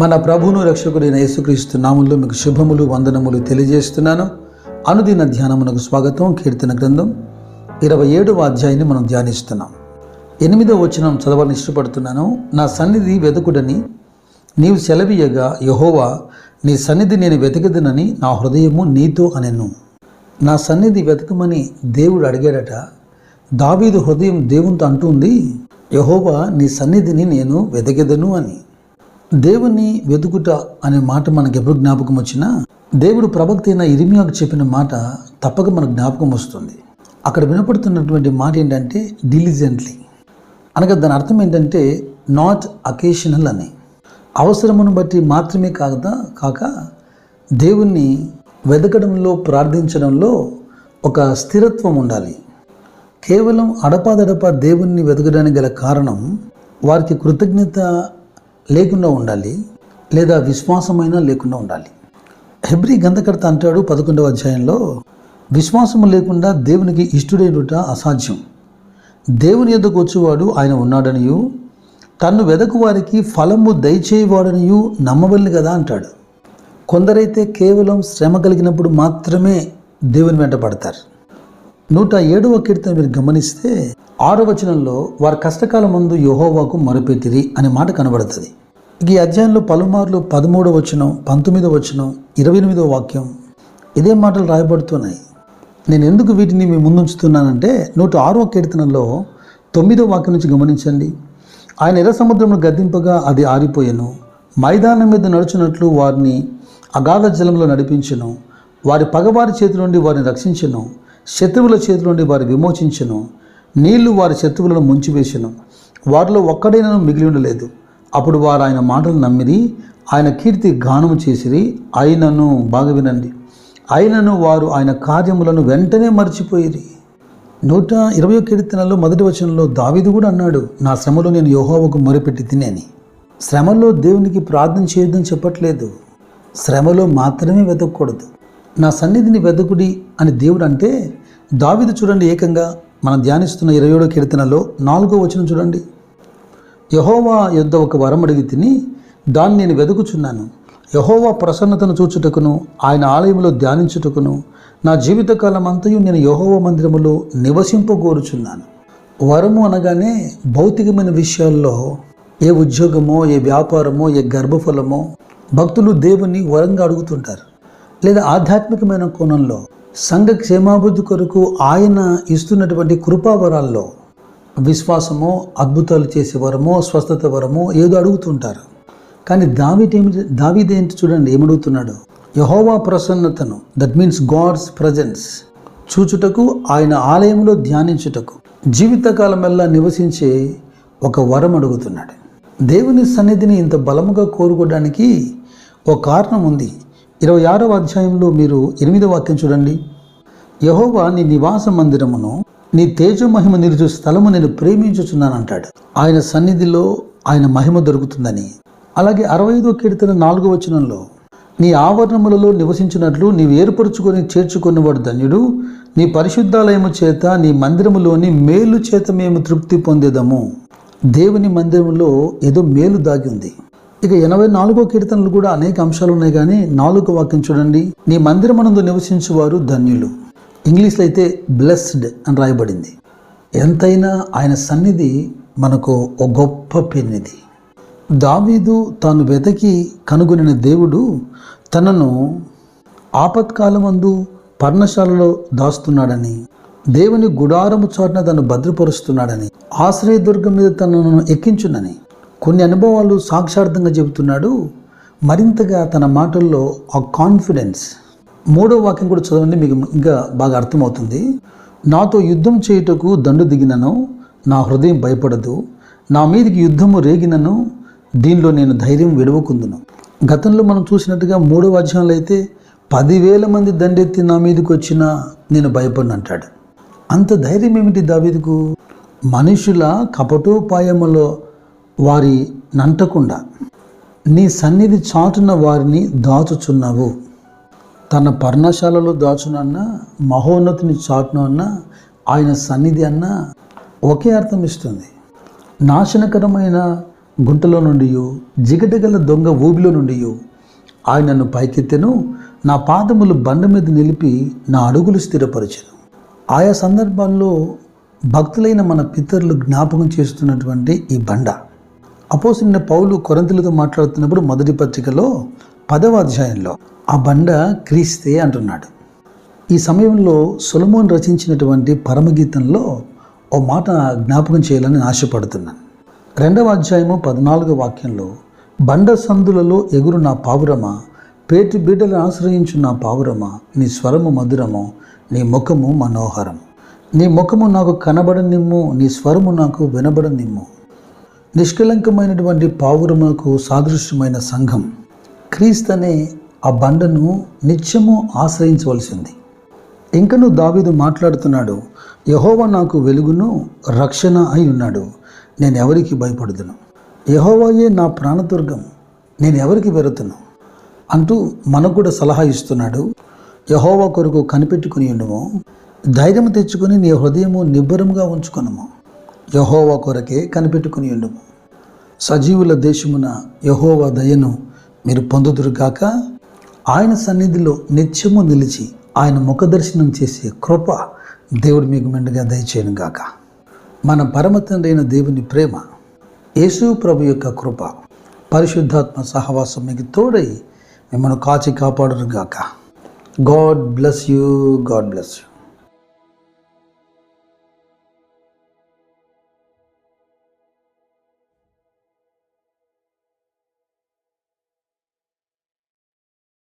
మన ప్రభువును రక్షకుడైన యేసుక్రీస్తు నామములో మీకు శుభములు వందనములు తెలియజేస్తున్నాను. అనుదిన ధ్యానమునకు స్వాగతం. కీర్తన గ్రంథం 27వ అధ్యాయాన్ని మనం ధ్యానిస్తున్నాం. 8వ వచనం చదవాలని ఇష్టపడుతున్నాను. నా సన్నిధి వెతుకుడని నీవు సెలవీయగా, యెహోవా నీ సన్నిధి నేను వెతకదనని నా హృదయము నీతో అనెను. నా సన్నిధి వెతకమని దేవుడు అడిగాడట. దావీదు హృదయం దేవునితో అంటుంది, యెహోవా నీ సన్నిధిని నేను వెతకెదను అని. దేవుని వెతుకుట అనే మాట మనకు ఎప్పుడు జ్ఞాపకం వచ్చినా దేవుడు ప్రవక్త అయిన ఇర్మియాకు చెప్పిన మాట తప్పక మనకు జ్ఞాపకం వస్తుంది. అక్కడ వినపడుతున్నటువంటి మాట ఏంటంటే డిలిజెంట్లీ అనగా దాని అర్థం ఏంటంటే నాట్ అకేషనల్ అని, అవసరమును బట్టి మాత్రమే కాక దేవుణ్ణి వెతకడంలో ప్రార్థించడంలో ఒక స్థిరత్వం ఉండాలి. కేవలం అడపాదడపా దేవుణ్ణి వెతకడానికి గల కారణం వారికి కృతజ్ఞత లేకుండా ఉండాలి, లేదా విశ్వాసమైనా లేకుండా ఉండాలి. హెబ్రీ గ్రంథకర్త అంటాడు 11వ అధ్యాయంలో, విశ్వాసము లేకుండా దేవునికి ఇష్టుడైనట అసాధ్యం. దేవుని యొద్దకు వచ్చేవాడు ఆయన ఉన్నాడనియు తన్ను వెదకు వారికి ఫలము దయచేయవాడనియు నమ్మవల్లి కదా అంటాడు. కొందరైతే కేవలం శ్రమ కలిగినప్పుడు మాత్రమే దేవుని వెంట పడతారు. 107వ కీర్తన మీరు గమనిస్తే 6వ వచనంలో వారి కష్టకాలం ముందు యెహోవాకు మొరపెట్టిరి అనే మాట కనబడుతుంది. ఈ అధ్యాయంలో పలుమార్లు 13వ వచనం, 19వ వచనం, 28వ వాక్యం ఇదే మాటలు రాయబడుతున్నాయి. నేను ఎందుకు వీటిని మీ ముందుంచుతున్నానంటే 106వ కీర్తనలో 9వ వాక్యం నుంచి గమనించండి. ఆయన ఎర్ర సముద్రమును గద్దింపగా అది ఆరిపోయెను, మైదానం మీద నడుచున్నట్లు వారిని అగాధ జలంలో నడిపించెను. వారి పగవారి చేతి నుండి వారిని రక్షించెను, శత్రువుల చేతి నుండి వారి విమోచించెను. నీళ్లు వారి శత్రువులను ముంచివేసెను, వారిలో ఒక్కడైనను మిగిలి ఉండలేదు. అప్పుడు వారు ఆయన మాటలు నమ్మిరి, ఆయన కీర్తి గానము చేసిరి. ఆయనను బాగా వినండి, ఆయనను వారు ఆయన కార్యములను వెంటనే మర్చిపోయిరి. 120వ కీర్తనలో 1వ వచనంలో దావీదు కూడా అన్నాడు, నా శ్రమలో నేను యెహోవాకు మొరపెట్టి తినేని. శ్రమలో దేవునికి ప్రార్థన చేయొద్దని చెప్పట్లేదు, శ్రమలో మాత్రమే వెతకూడదు. నా సన్నిధిని వెతకుడి అని దేవుడు అంటే, దావీదు చూడండి ఏకంగా మనం ధ్యానిస్తున్న 27వ కీర్తనలో 4వ వచనం చూడండి, యెహోవా యొద్ద ఒక వరం అడిగి తిని దాన్ని నేను వెతుకుచున్నాను. యెహోవా ప్రసన్నతను చూచుటకును ఆయన ఆలయంలో ధ్యానించుటకును నా జీవితకాలం అంతయు నేను యెహోవా మందిరములో నివసింపగోరుచున్నాను. వరము అనగానే భౌతికమైన విషయాల్లో ఏ ఉద్యోగమో, ఏ వ్యాపారమో, ఏ గర్భఫలమో భక్తులు దేవుని వరంగా అడుగుతుంటారు. లేదా ఆధ్యాత్మికమైన కోణంలో సంఘ క్షేమాభివృద్ధి కొరకు ఆయన ఇస్తున్నటువంటి కృపావరాల్లో విశ్వాసమో, అద్భుతాలు చేసే వరమో, స్వస్థత వరమో ఏదో అడుగుతుంటారు. కానీ దావీదేంటి చూడండి ఏమడుగుతున్నాడు, యెహోవా ప్రసన్నతను, దట్ మీన్స్ గాడ్స్ ప్రజెన్స్ చూచుటకు, ఆయన ఆలయంలో ధ్యానించుటకు, జీవితకాలమెల్లా నివసించే ఒక వరం అడుగుతున్నాడు. దేవుని సన్నిధిని ఇంత బలముగా కోరుకోవడానికి ఒక కారణం ఉంది. 26వ అధ్యాయంలో మీరు 8వ వాక్యం చూడండి, యెహోవా నీ నివాస మందిరమును, నీ తేజమహిమ నిలుచు స్థలము నేను ప్రేమించుచున్నాను అంటాడు. ఆయన సన్నిధిలో ఆయన మహిమ దొరుకుతుందని. అలాగే 65వ కీర్తన 4వ వచనంలో, నీ ఆవరణములలో నివసించినట్లు నీవు ఏర్పరచుకొని చేర్చుకున్నవాడు ధన్యుడు, నీ పరిశుద్ధాలయము చేత నీ మందిరములోని మేలు చేత మేము తృప్తి పొందేదము. దేవుని మందిరములో ఏదో మేలు దాగి ఉంది. ఇక 84వ కీర్తనలు కూడా అనేక అంశాలు ఉన్నాయి, కానీ 4వ వాక్యం చూడండి, నీ మందిరమునందు నివసించువారు ధన్యులు. ఇంగ్లీష్లో అయితే బ్లెస్డ్ అని రాయబడింది. ఎంతైనా ఆయన సన్నిధి మనకు ఒక గొప్ప పెన్నిది. దావీదు తాను వెతకి కనుగొనిన దేవుడు తనను ఆపత్కాలమందు పర్ణశాలలో దాస్తున్నాడని, దేవుని గుడారము చాటున తను భద్రపరుస్తున్నాడని, ఆశ్రయదుర్గం మీద తనను ఎక్కించునని కొన్ని అనుభవాలు సాక్షార్థంగా చెబుతున్నాడు. మరింతగా తన మాటల్లో ఆ కాన్ఫిడెన్స్. 3వ వాక్యం కూడా చదవండి, మీకు ఇంకా బాగా అర్థమవుతుంది. నాతో యుద్ధం చేయుటకు దండు దిగినను నా హృదయం భయపడదు, నా మీదికి యుద్ధము రేగినను దీనిలో నేను ధైర్యం విడవకుందును. గతంలో మనం చూసినట్టుగా 3వ అధ్యాయంలో అయితే 10,000 మంది దండెత్తి నా మీదకి వచ్చినా నేను భయపడిన అంటాడు. అంత ధైర్యం ఏమిటి దావీదుకు? మనుషుల కపటోపాయములో వారి నంటకుండా నీ సన్నిధి చాటున వారిని దాచుచున్నావు. తన పర్ణశాలలో దాచునన్నా, మహోన్నతిని చాటున అన్నా, ఆయన సన్నిధి అన్నా ఒకే అర్థం ఇస్తుంది. నాశనకరమైన గుంటలో నుండి జిగటగల దొంగ ఊబిలో నుండి ఆయన నన్ను పైకెత్తెను. నా పాదములు బండ మీద నిలిపి నా అడుగులు స్థిరపరచెను. ఆయా సందర్భాల్లో భక్తులైన మన పితరులు జ్ఞాపకం చేస్తున్నటువంటి ఈ బండ. అపోస్తలుడైన పౌలు కొరింథీయులతో మాట్లాడుతున్నప్పుడు మొదటి పత్రికలో 10వ అధ్యాయంలో ఆ బండ క్రీస్తే అంటున్నాడు. ఈ సమయంలో సొలొమోను రచించినటువంటి పరమగీతంలో ఓ మాట జ్ఞాపకం చేయాలని ఆశపడుతున్నాను. 2వ అధ్యాయము 14వ వాక్యంలో, బండ సందులలో ఎగురు నా పావురమా, పేటి బిడ్డలను ఆశ్రయించు నా పావురమా, నీ స్వరము మధురము, నీ ముఖము మనోహరము. నీ ముఖము నాకు కనబడనిమ్ము, నీ స్వరము నాకు వినబడనిమ్ము. నిష్కలంకమైనటువంటి పావురములకు సాదృశ్యమైన సంఘం క్రీస్తనే ఆ బండను నిత్యము ఆశ్రయించవలసింది. ఇంకనూ దావీదు మాట్లాడుతున్నాడు, యెహోవా నాకు వెలుగును రక్షణ అయి ఉన్నాడు, నేను ఎవరికి భయపడుదును. యెహోవాయే నా ప్రాణదుర్గం, నేను ఎవరికి వెరుతును అంటూ మనకు కూడా సలహా ఇస్తున్నాడు. యెహోవా కొరకు కనిపెట్టుకుని ఉండుము, ధైర్యం తెచ్చుకొని నీ హృదయము నిబ్బరముగా ఉంచుకొనుము. యెహోవా కొరకే కనిపెట్టుకుని ఉండుము. సజీవుల దేశమున యెహోవా దయను మీరు పొందుదురుగాక. ఆయన సన్నిధిలో నిత్యము నిలిచి ఆయన ముఖదర్శనం చేసే కృప దేవుడు మీకు మెండుగా దయచేయను గాక. మన పరమ తండ్రి అయిన దేవుని ప్రేమ, యేసు ప్రభు యొక్క కృప, పరిశుద్ధాత్మ సహవాసం మీకు తోడై మిమ్మల్ని కాచి కాపాడును గాక. God bless you. God bless you.